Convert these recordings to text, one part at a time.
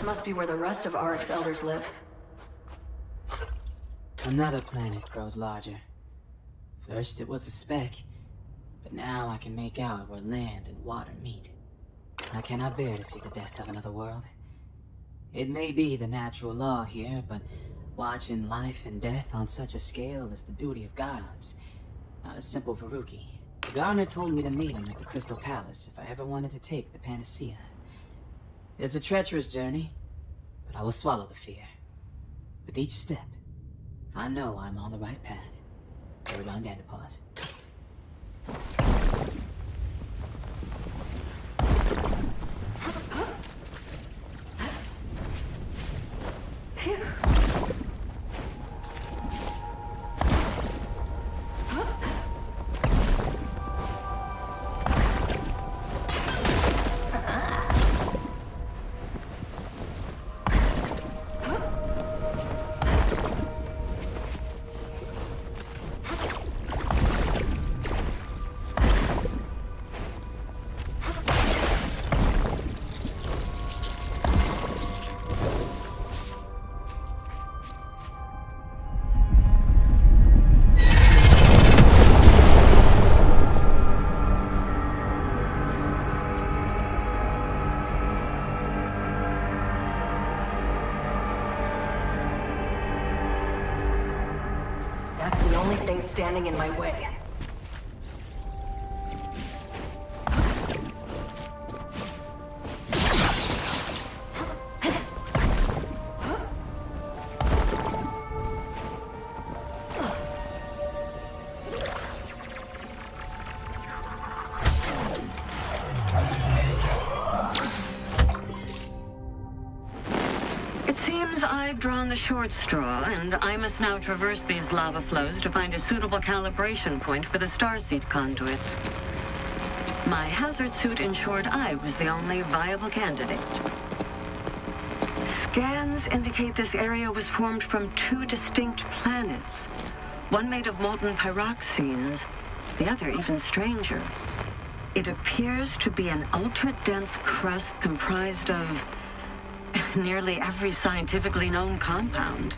must be where the rest of Auric's elders live. Another planet grows larger. First it was a speck, but now I can make out where land and water meet. I cannot bear to see the death of another world. It may be the natural law here, but watching life and death on such a scale is the duty of gods, not a simple Veruki. The gardener told me to meet him at the Crystal Palace if I ever wanted to take the Panacea. It's a treacherous journey, but I will swallow the fear. With each step, I know I'm on the right path. There we go, I'm down to pause. Phew. That's the only thing standing in my way. I've drawn the short straw, and I must now traverse these lava flows to find a suitable calibration point for the starseed conduit. My hazard suit ensured I was the only viable candidate. Scans indicate this area was formed from two distinct planets. One made of molten pyroxenes, the other even stranger. It appears to be an ultra-dense crust comprised of nearly every scientifically known compound.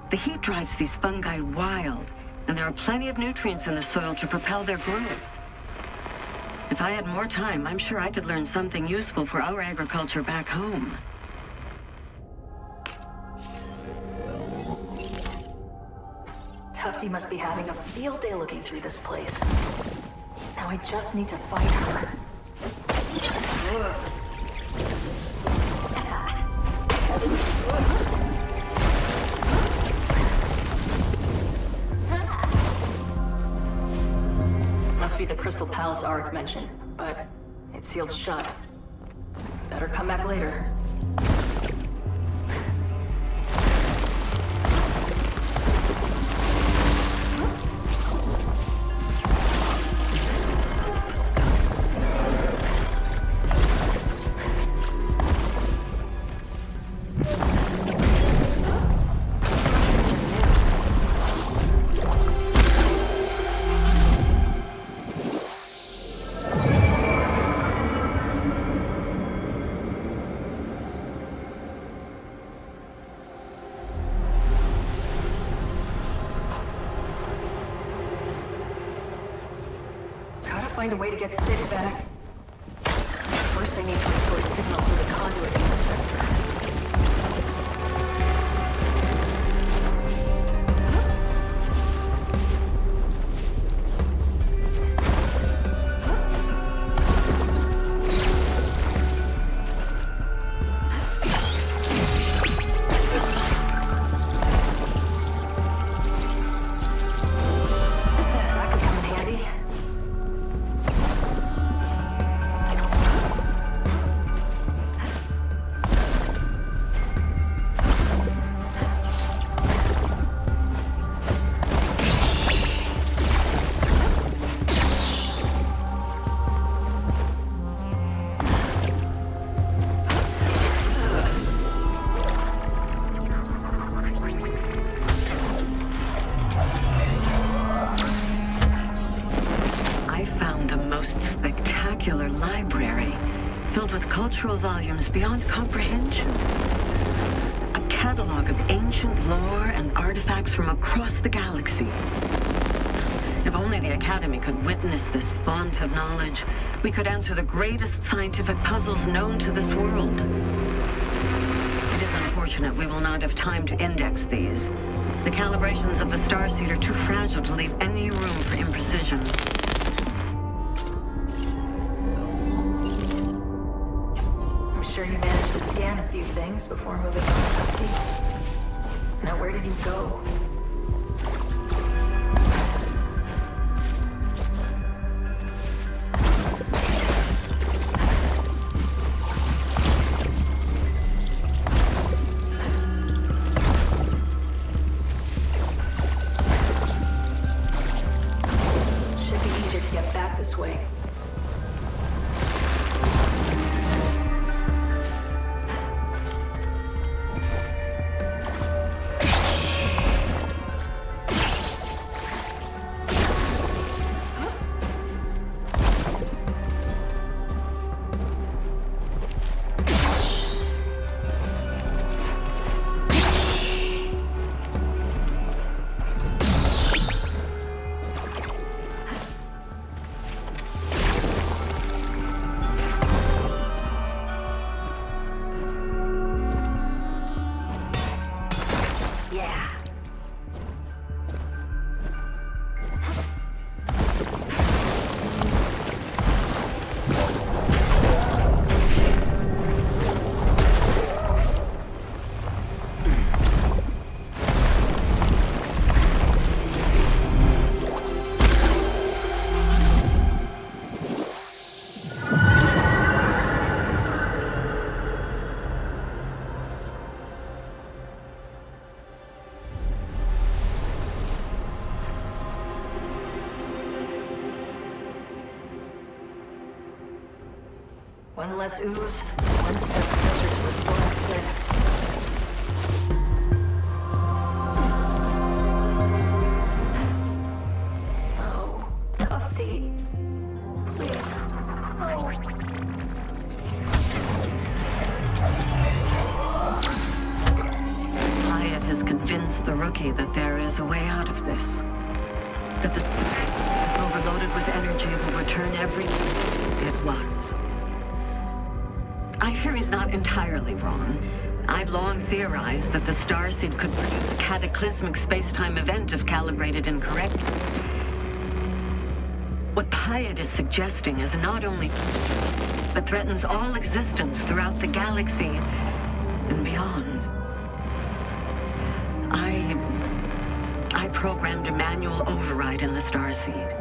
The heat drives these fungi wild, and there are plenty of nutrients in the soil to propel their growth. If I had more time, I'm sure I could learn something useful for our agriculture back home. Tufty must be having a field day looking through this place. Now I just need to find her. Ugh. Must be the Crystal Palace Auric mentioned, but it's sealed shut. Better come back later. Find a way to get Sid back. First, I need to restore signal to the conduit in the center. filled with cultural volumes beyond comprehension. A catalog of ancient lore and artifacts from across the galaxy. If only the Academy could witness this font of knowledge, we could answer the greatest scientific puzzles known to this world. It is unfortunate we will not have time to index these. The calibrations of the starseed are too fragile to leave any room for imprecision. I'm sure you managed to scan a few things before moving on, Tufty. Now where did you go? One less ooze, one step closer to restoring Sid. Oh, Tufty. Please. Oh. Hyatt has convinced the rookie that there is a way out of this. That the overloaded with energy will return every... It was. I fear he's not entirely wrong. I've long theorized that the starseed could produce a cataclysmic space-time event if calibrated incorrectly. What Pyatt is suggesting is not only... but threatens all existence throughout the galaxy and beyond. I programmed a manual override in the starseed.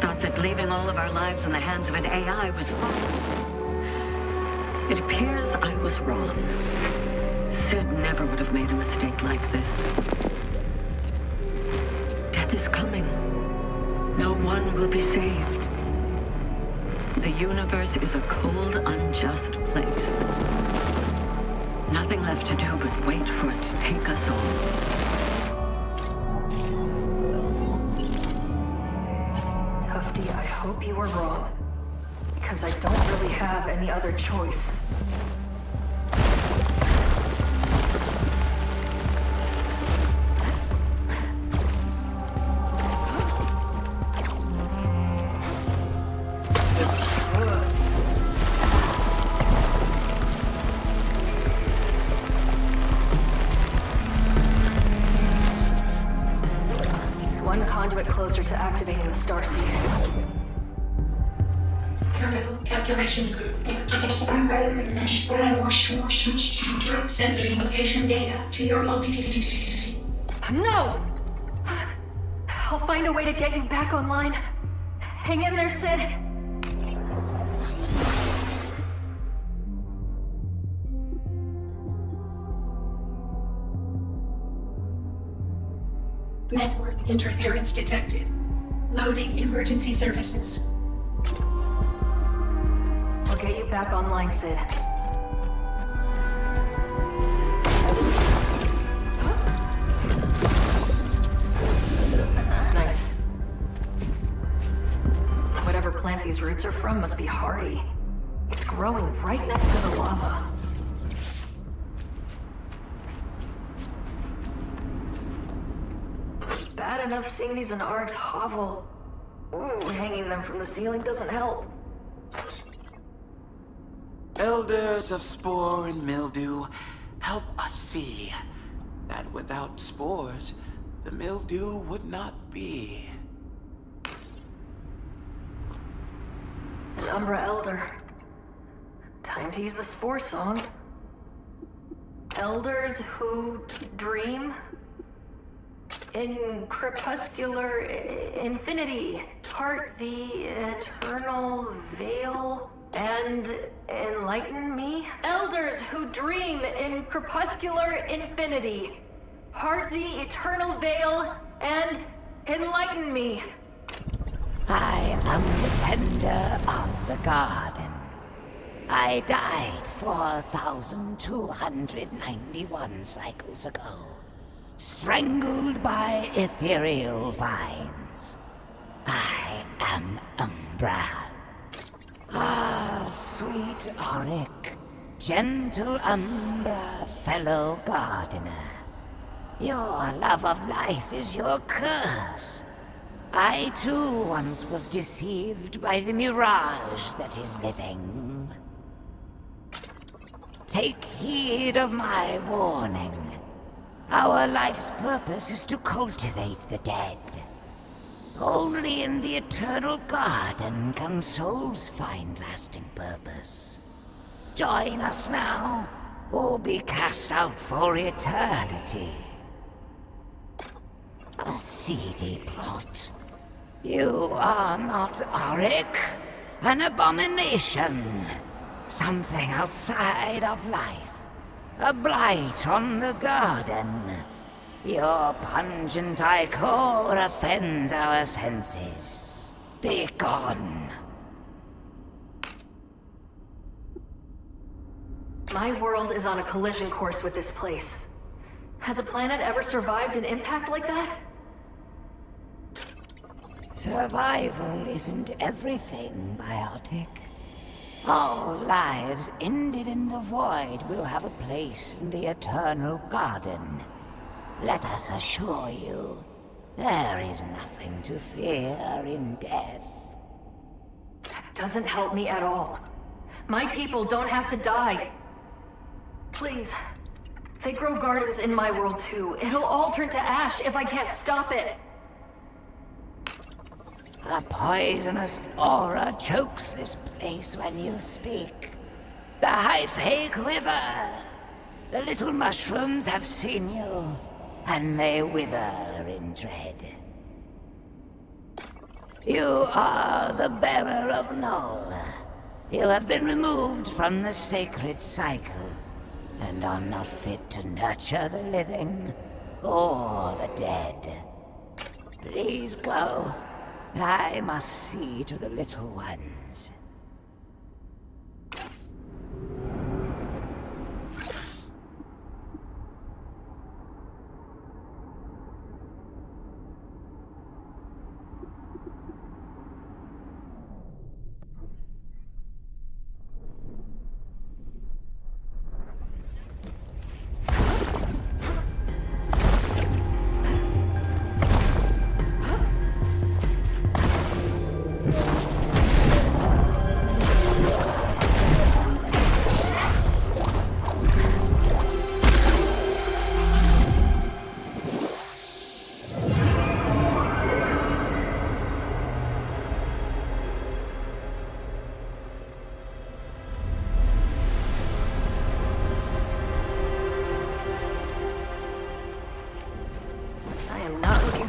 Thought that leaving all of our lives in the hands of an AI was fine. It appears I was wrong. Sid never would have made a mistake like this. Death is coming. No one will be saved. The universe is a cold, unjust place. Nothing left to do but wait for it to take us all. Tufty, I hope you were wrong. Because I don't really have any other choice. One conduit closer to activating the starseed. Calculation group. Sending location data to your multi. No! I'll find a way to get you back online. Hang in there, Sid. Network interference detected. Loading emergency services. I'll get you back online, Sid. Nice. Whatever plant these roots are from must be hardy. It's growing right next to the lava. Bad enough seeing these in Ark's hovel. Ooh, hanging them from the ceiling doesn't help. Elders of spore and mildew, help us see that without spores, the mildew would not be. An Umbra Elder. Time to use the spore song. Elders who dream in crepuscular infinity, part the eternal veil and enlighten me. Elders who dream in crepuscular infinity, part the eternal veil and enlighten me. I am the tender of the garden. I died 4,291 cycles ago, strangled by ethereal vines. I am Umbra. Ah, sweet Auric, gentle Umbra, fellow gardener. Your love of life is your curse. I too once was deceived by the mirage that is living. Take heed of my warning. Our life's purpose is to cultivate the dead. Only in the eternal garden can souls find lasting purpose. Join us now, or be cast out for eternity. A seedy plot. You are not Auric, an abomination. Something outside of life. A blight on the garden. Your pungent ichor offends our senses. Be gone. My world is on a collision course with this place. Has a planet ever survived an impact like that? Survival isn't everything, Biotic. All lives ended in the void will have a place in the eternal garden. Let us assure you, there is nothing to fear in death. Doesn't help me at all. My people don't have to die. Please. They grow gardens in my world too. It'll all turn to ash if I can't stop it. A poisonous aura chokes this place when you speak. The hyphae quiver. The little mushrooms have seen you, and they wither in dread. You are the bearer of Null. You have been removed from the sacred cycle, and are not fit to nurture the living or the dead. Please go. I must see to the little ones.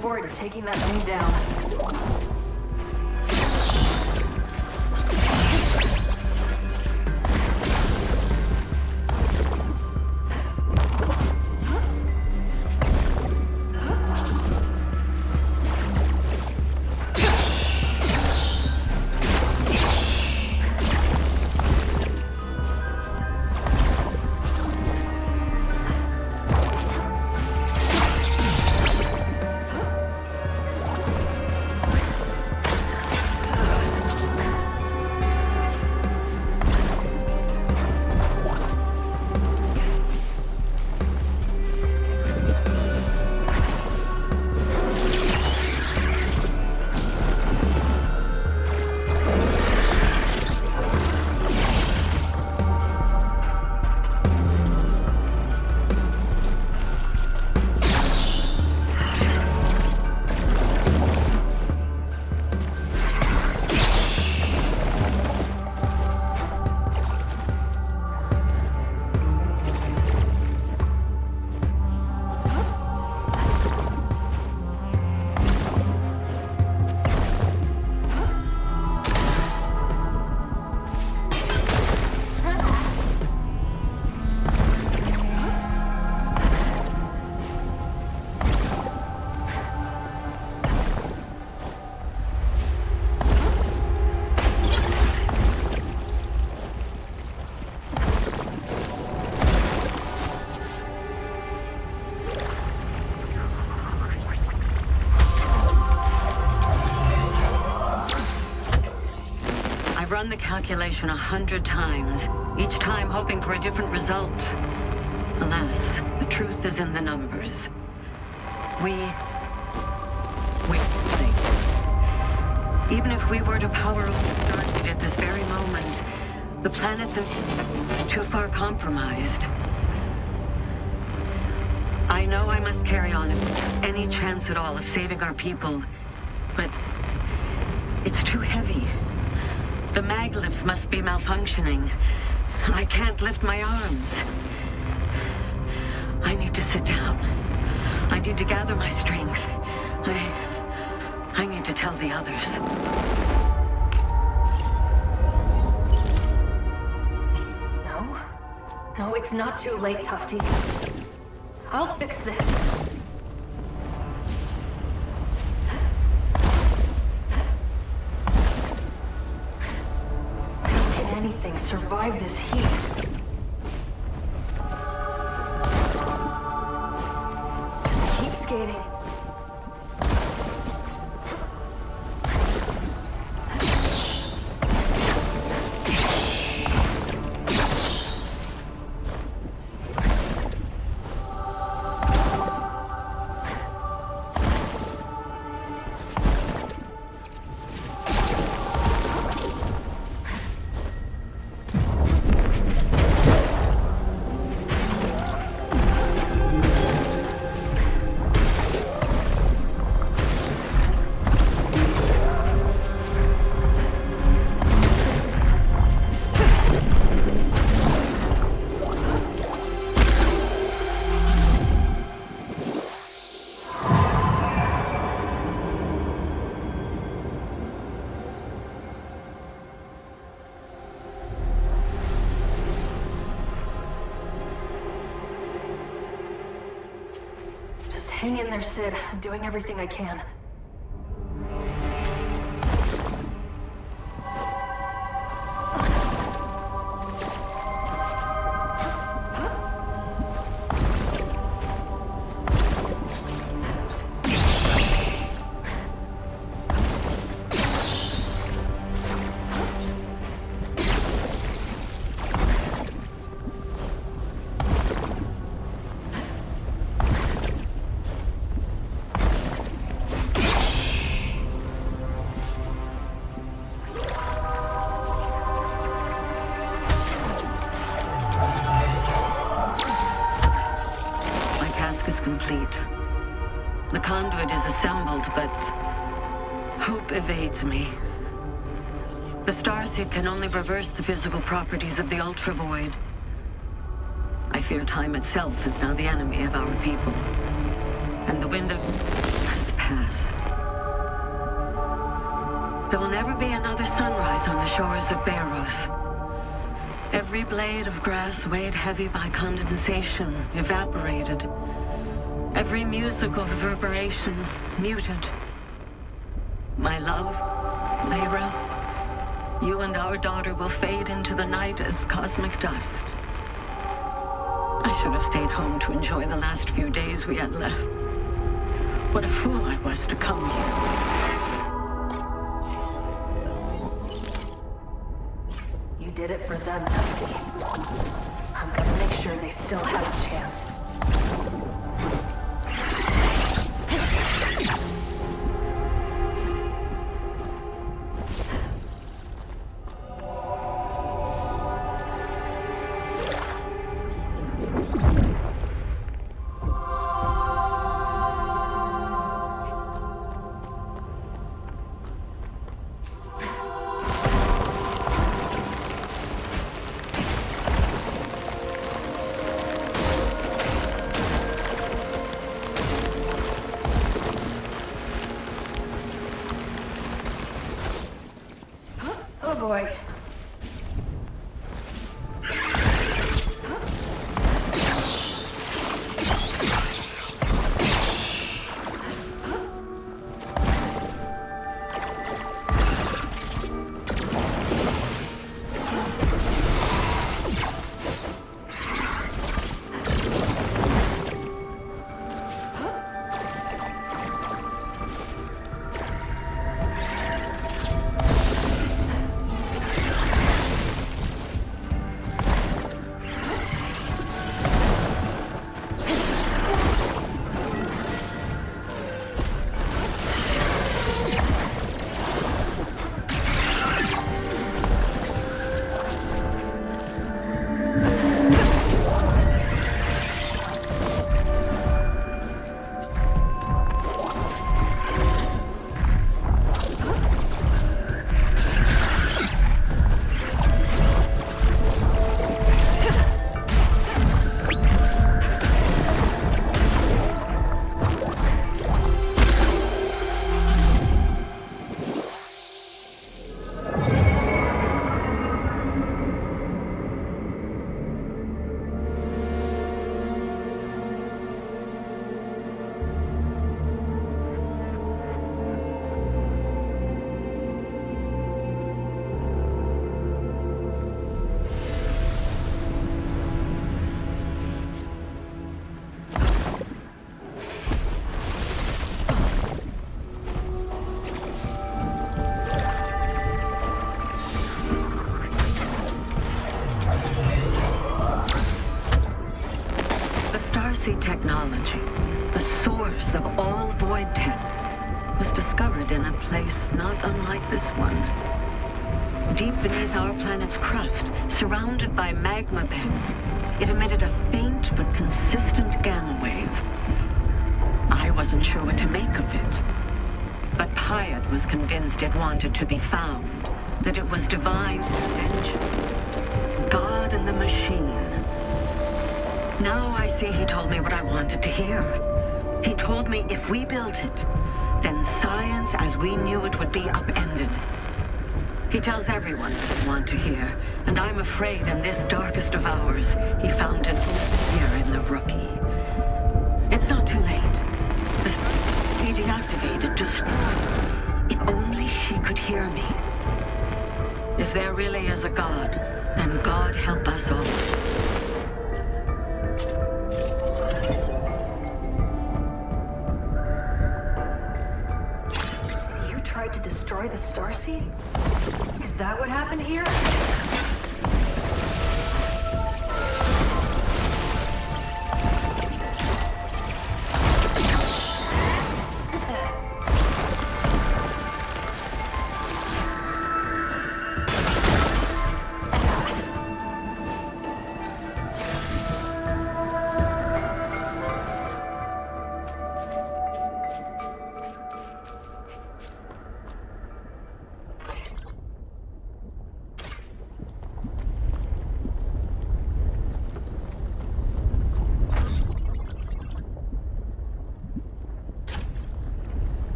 Forward to taking that thing down. the calculation 100 times, each time hoping for a different result. Alas, the truth is in the numbers. We blank. Even if we were to power up the Stargate at this very moment, the planet's too far compromised. I know I must carry on if any chance at all of saving our people, but it's too heavy. The maglifts must be malfunctioning. I can't lift my arms. I need to sit down. I need to gather my strength. I need to tell the others. No, it's not too late, Tufty. I'll fix this. How can anything survive this heat? Just keep skating. Hang in there, Sid. I'm doing everything I can. Complete. The conduit is assembled, but hope evades me. The starseed can only reverse the physical properties of the Ultra Void. I fear time itself is now the enemy of our people, and the window has passed. There will never be another sunrise on the shores of Beros. Every blade of grass weighed heavy by condensation evaporated. Every musical reverberation muted. My love, Lyra, you and our daughter will fade into the night as cosmic dust. I should have stayed home to enjoy the last few days we had left. What a fool I was to come here. You did it for them, Tufty. I'm gonna make sure they still have a chance. legacy technology, the source of all void tech, was discovered in a place not unlike this one. Deep beneath our planet's crust, surrounded by magma beds, it emitted a faint but consistent gamma wave. I wasn't sure what to make of it, but Piatt was convinced it wanted to be found, that it was divine intervention, God and the machine. Now I see he told me what I wanted to hear. He told me if we built it, then science as we knew it would be upended. He tells everyone what they want to hear, and I'm afraid in this darkest of hours, he found an here in the rookie. It's not too late. Be deactivated, destroyed. If only she could hear me. If there really is a God, then God help us all. You tried to destroy the starseed? Is that what happened here?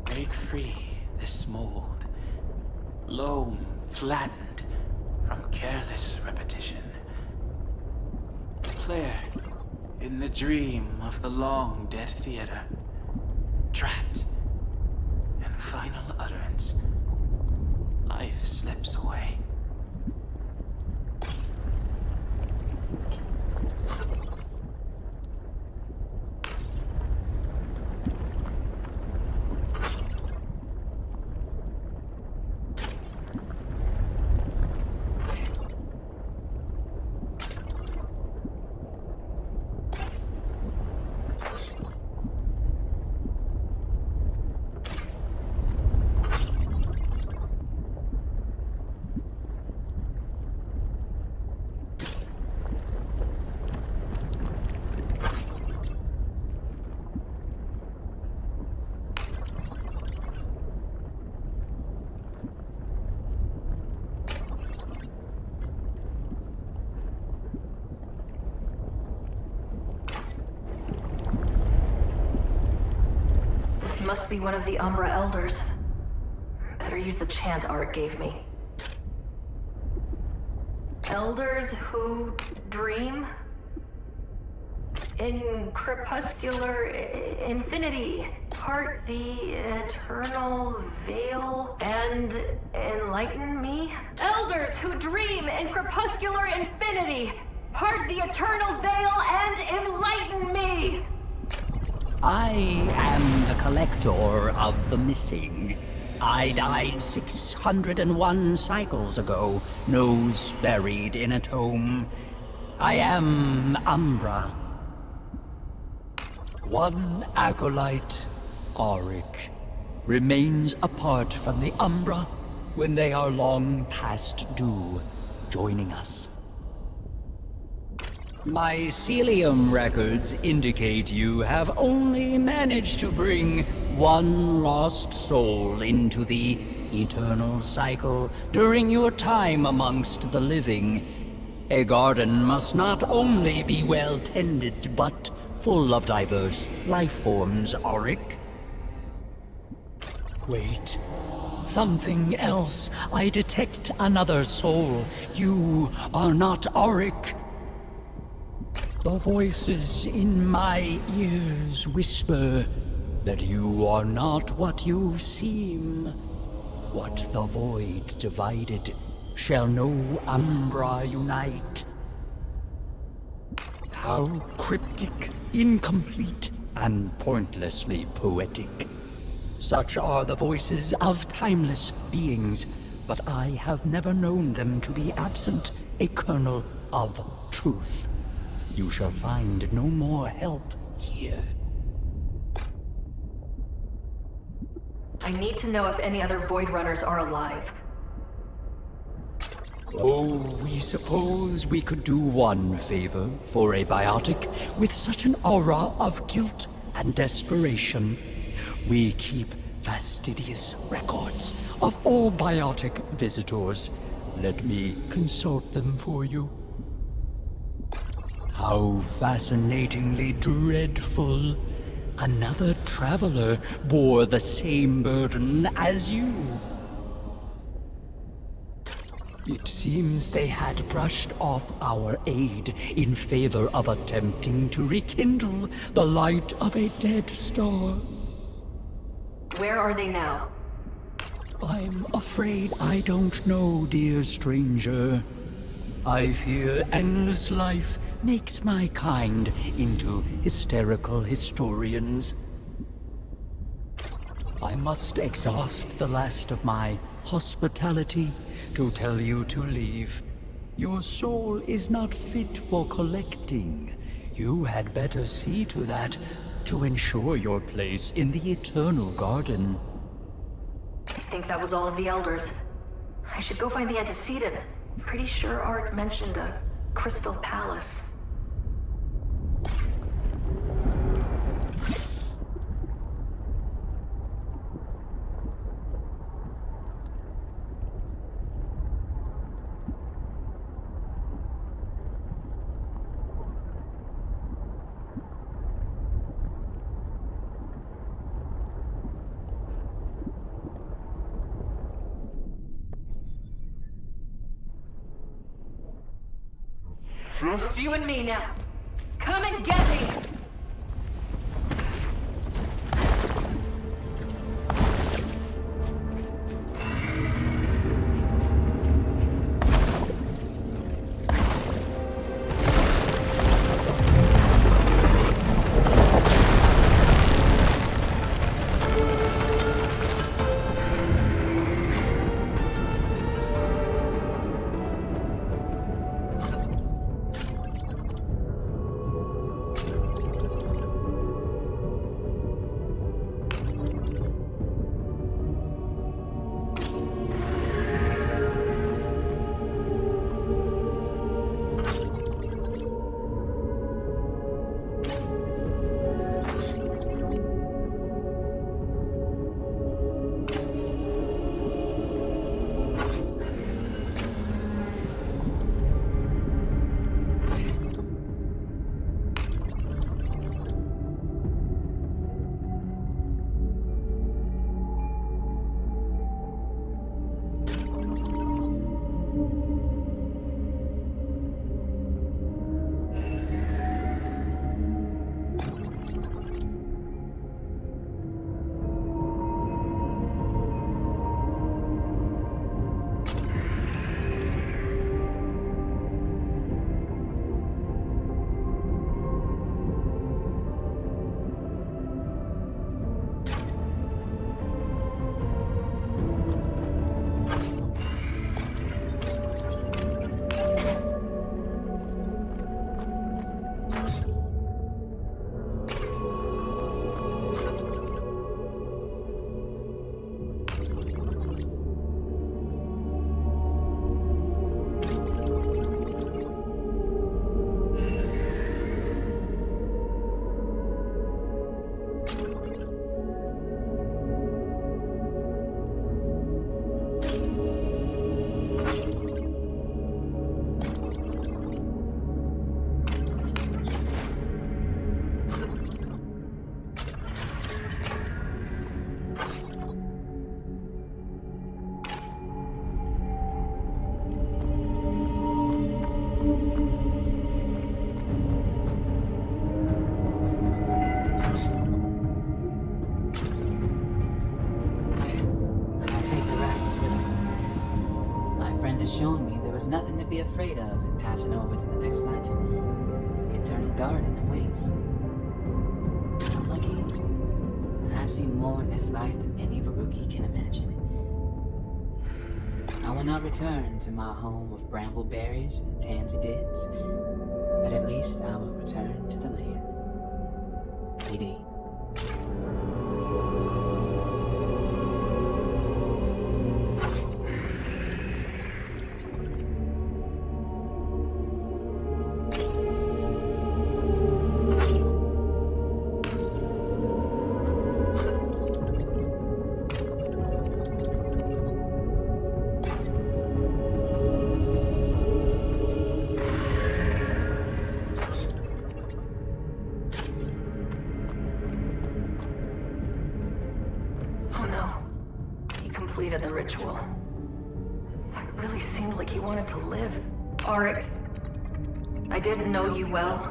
Break free this mold, loam flattened from careless repetition. Player in the dream of the long dead theater, trapped in final utterance, life slips away. Must be one of the Umbra Elders. Better use the chant Art gave me. Elders who dream in crepuscular infinity, part the eternal veil and enlighten me. Elders who dream in crepuscular infinity, part the eternal veil and enlighten me. I am the collector of the missing. I died 601 cycles ago, nose buried in a tomb. I am Umbra. One acolyte, Auric, remains apart from the Umbra when they are long past due, joining us. Mycelium records indicate you have only managed to bring one lost soul into the eternal cycle during your time amongst the living. A garden must not only be well tended, but full of diverse life forms, Auric. Wait. Something else. I detect another soul. You are not Auric. The voices in my ears whisper that you are not what you seem. What the void divided shall no Umbra unite. How cryptic, incomplete, and pointlessly poetic. Such are the voices of timeless beings, but I have never known them to be absent a kernel of truth. You shall find no more help here. I need to know if any other Void Runners are alive. Oh, we suppose we could do one favor for a biotic with such an aura of guilt and desperation. We keep fastidious records of all biotic visitors. Let me consult them for you. How fascinatingly dreadful. Another traveler bore the same burden as you. It seems they had brushed off our aid in favor of attempting to rekindle the light of a dead star. Where are they now? I'm afraid I don't know, dear stranger. I fear endless life makes my kind into hysterical historians. I must exhaust the last of my hospitality to tell you to leave. Your soul is not fit for collecting. You had better see to that to ensure your place in the Eternal Garden. I think that was all of the Elders. I should go find the antecedent. Pretty sure Ark mentioned a crystal palace. It's you and me now. Come and get me! Shown me there was nothing to be afraid of in passing over to the next life. The Eternal Garden awaits. I'm lucky. I've seen more in this life than any Varuki can imagine. I will not return to my home of brambleberries and tansy dids, but at least I will return to the land. PD. Completed the ritual. It really seemed like he wanted to live. Auric, I didn't know you well,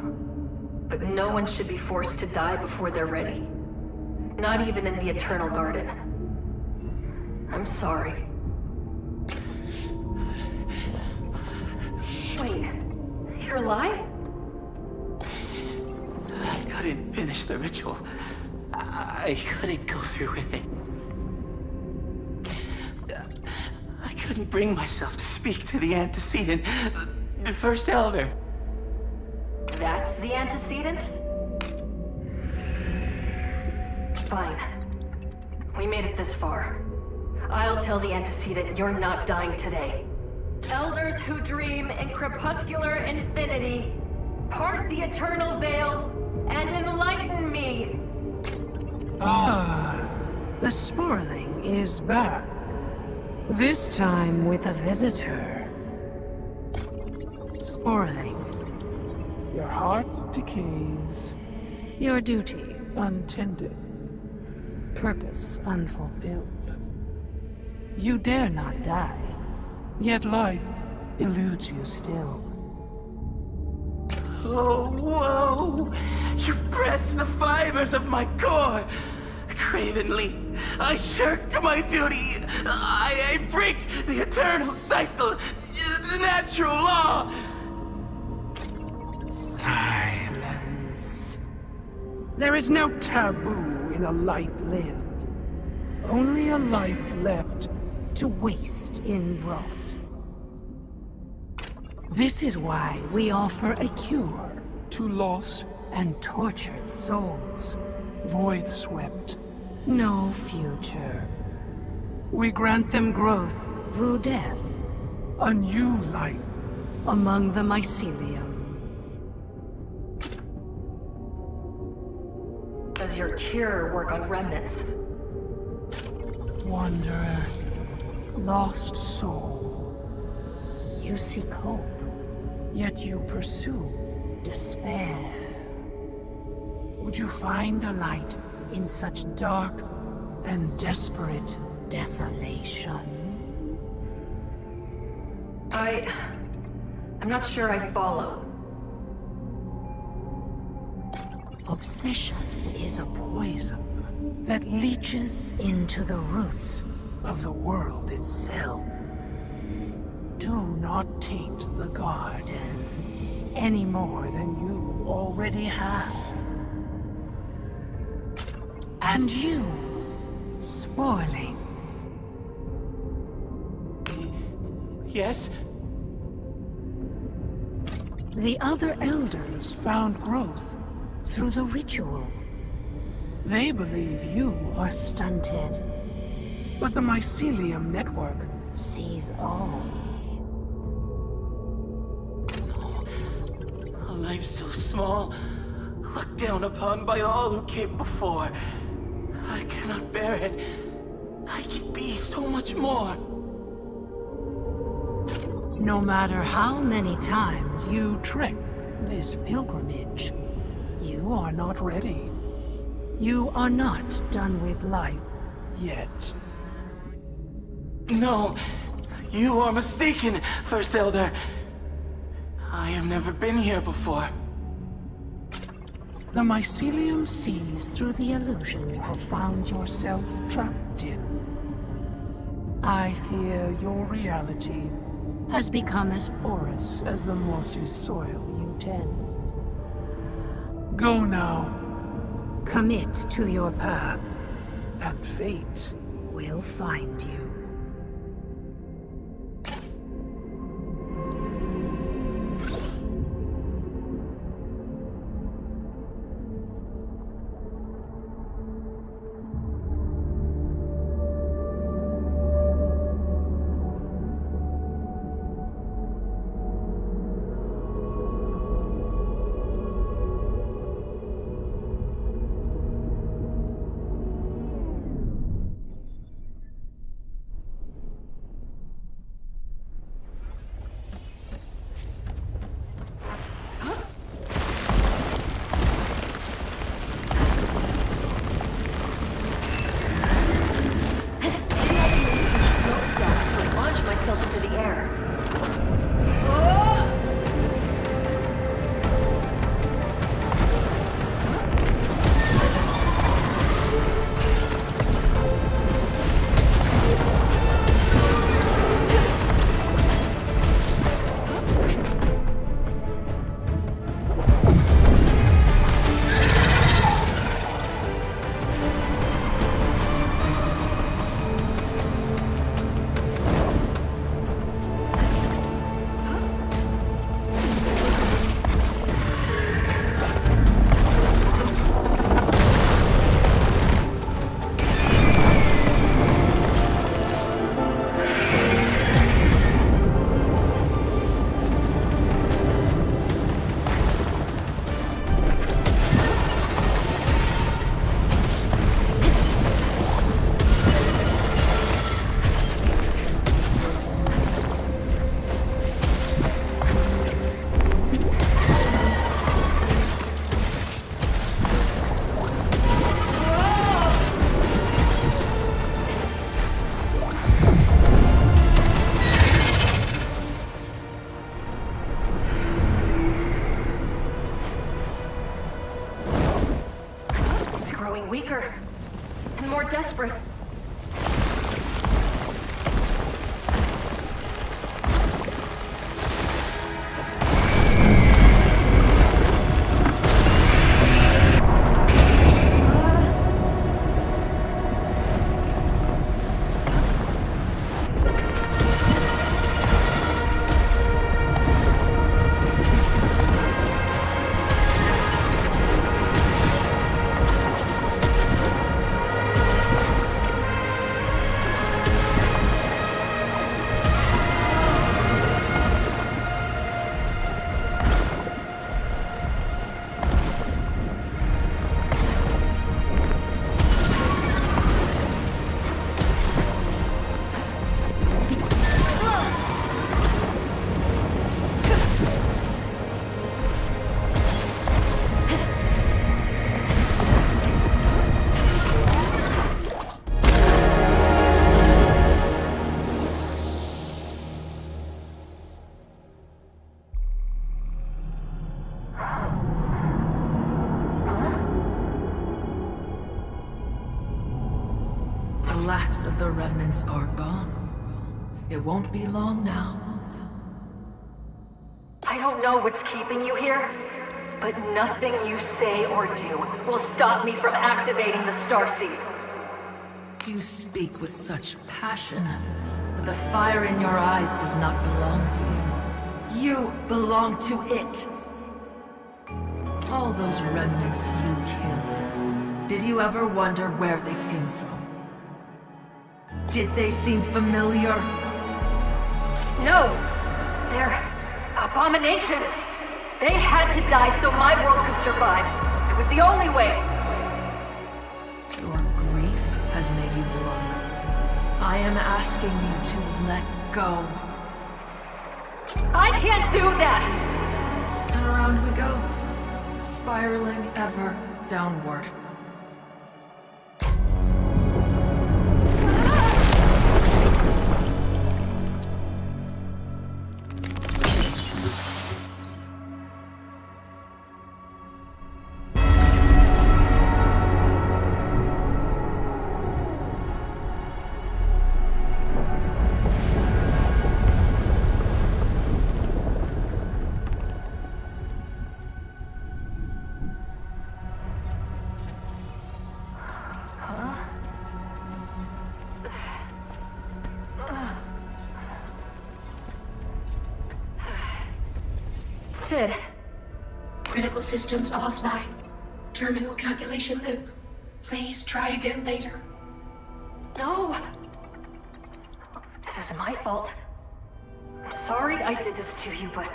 but no one should be forced to die before they're ready. Not even in the Eternal Garden. I'm sorry. Wait, you're alive? I couldn't finish the ritual. I couldn't go through with it. I couldn't bring myself to speak to the antecedent, the first elder. That's the antecedent? Fine. We made it this far. I'll tell the antecedent you're not dying today. Elders who dream in crepuscular infinity, part the eternal veil, and enlighten me! Ah, the Sporling is back. This time with a visitor. Sporling, your heart decays, your duty untended, purpose unfulfilled. You dare not die, yet life eludes you still. Oh, whoa! You press the fibers of my core! Cravenly, I shirk my duty! I break the eternal cycle! The natural law! Silence. There is no taboo in a life lived. Only a life left to waste in rot. This is why we offer a cure to lost and tortured souls, void-swept, no future. We grant them growth through death, a new life among the mycelium. Does your cure work on remnants? Wanderer, lost soul. You seek hope, yet you pursue despair. Would you find a light in such dark and desperate desolation? I'm not sure I follow. Obsession is a poison that leaches into the roots of the world itself. Do not taint the garden any more than you already have. And you, Sporling. Yes? The other elders found growth through the ritual. They believe you are stunted, but the mycelium network sees all. No. A life so small, looked down upon by all who came before. I cannot bear it. I can be so much more. No matter how many times you trek this pilgrimage, you are not ready. You are not done with life yet. No, you are mistaken, First Elder. I have never been here before. The mycelium sees through the illusion you have found yourself trapped in. I fear your reality has become as porous as the mossy soil you tend. Go now. Commit to your path, and fate will find you. desperate. The last of the remnants are gone. It won't be long now. I don't know what's keeping you here, but nothing you say or do will stop me from activating the starseed. You speak with such passion, but the fire in your eyes does not belong to you. You belong to it. All those remnants you killed, did you ever wonder where they came from? Did they seem familiar? No, they're abominations. They had to die so my world could survive. It was the only way. Your grief has made you blind. I am asking you to let go. I can't do that! And around we go, spiraling ever downward. Sid. Critical systems offline. Terminal calculation loop. Please try again later. No! This isn't my fault. I'm sorry I did this to you, but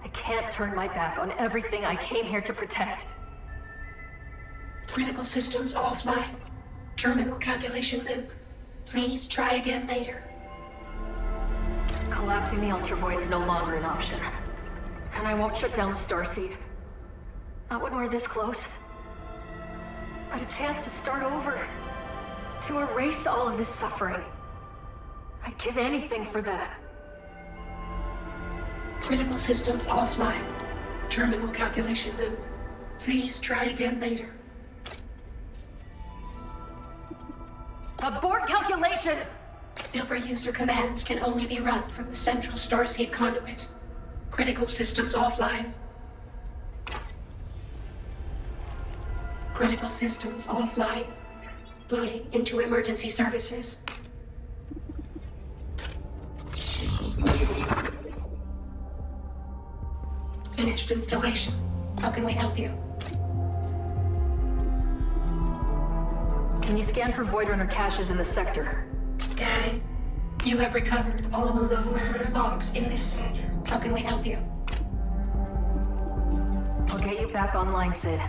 I can't turn my back on everything I came here to protect. Critical systems offline. Terminal calculation loop. Please try again later. Collapsing the Ultravoid is no longer an option. And I won't shut down the starseed. Not when we're this close. But a chance to start over. To erase all of this suffering. I'd give anything for that. Critical systems offline. Terminal calculation loop. Please try again later. Abort calculations! Super user commands can only be run from the central starseed conduit. Critical systems offline. Critical systems offline. Booting into emergency services. Finished installation. How can we help you? Can you scan for Void Runner caches in the sector? Scanning. You have recovered all of the Void Runner logs in this sector. How can we help you? I'll get you back online, Sid.